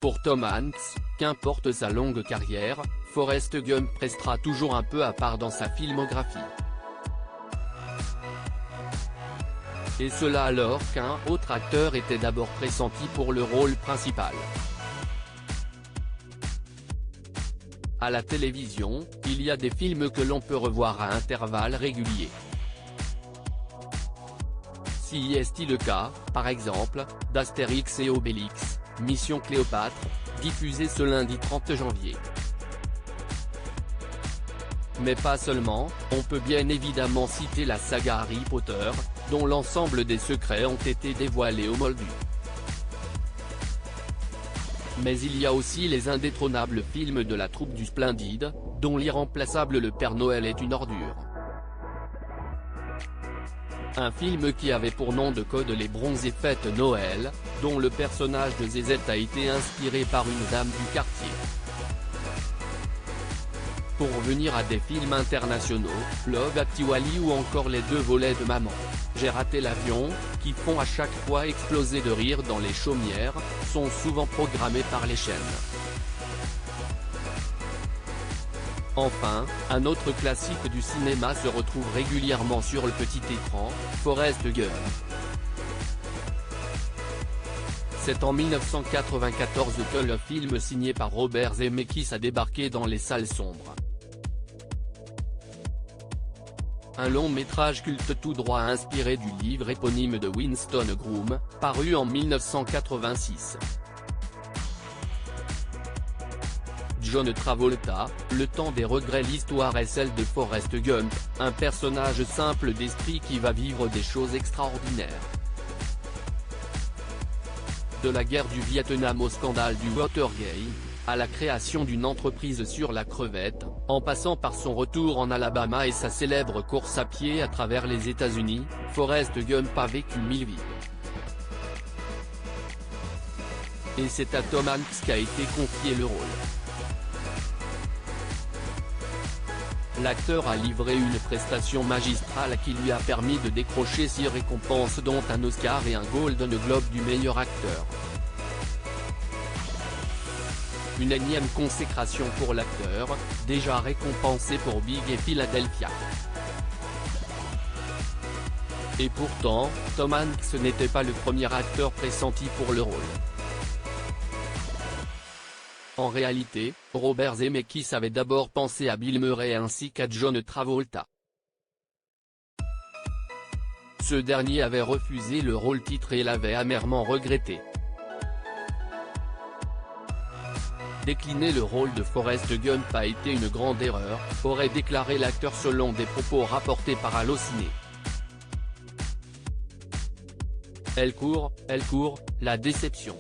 Pour Tom Hanks, qu'importe sa longue carrière, Forrest Gump restera toujours un peu à part dans sa filmographie. Et cela alors qu'un autre acteur était d'abord pressenti pour le rôle principal. À la télévision, il y a des films que l'on peut revoir à intervalles réguliers. Si est-il le cas, par exemple, d'Astérix et Obélix, Mission Cléopâtre, diffusé ce lundi 30 janvier. Mais pas seulement, on peut bien évidemment citer la saga Harry Potter, dont l'ensemble des secrets ont été dévoilés aux Moldus. Mais il y a aussi les indétrônables films de la troupe du Splendide, dont l'irremplaçable Le Père Noël est une ordure. Un film qui avait pour nom de code Les Bronzés fêtent Noël, dont le personnage de Zézette a été inspiré par une dame du quartier. Pour revenir à des films internationaux, Love Actually ou encore les deux volets de Maman, J'ai raté l'avion, qui font à chaque fois exploser de rire dans les chaumières, sont souvent programmés par les chaînes. Enfin, un autre classique du cinéma se retrouve régulièrement sur le petit écran, Forrest Gump. C'est en 1994 que le film signé par Robert Zemeckis a débarqué dans les salles sombres. Un long métrage culte tout droit inspiré du livre éponyme de Winston Groom, paru en 1986. John Travolta, Le temps des regrets. L'histoire est celle de Forrest Gump, un personnage simple d'esprit qui va vivre des choses extraordinaires. De la guerre du Vietnam au scandale du Watergate, à la création d'une entreprise sur la crevette, en passant par son retour en Alabama et sa célèbre course à pied à travers les États-Unis, Forrest Gump a vécu 1000 vies. Et c'est à Tom Hanks qu'a été confié le rôle. L'acteur a livré une prestation magistrale qui lui a permis de décrocher 6 récompenses dont un Oscar et un Golden Globe du meilleur acteur. Une énième consécration pour l'acteur, déjà récompensé pour Big et Philadelphia. Et pourtant, Tom Hanks n'était pas le premier acteur pressenti pour le rôle. En réalité, Robert Zemeckis avait d'abord pensé à Bill Murray ainsi qu'à John Travolta. Ce dernier avait refusé le rôle titre et l'avait amèrement regretté. Décliner le rôle de Forrest Gump a été une grande erreur, aurait déclaré l'acteur selon des propos rapportés par Allociné. Elle court, la déception.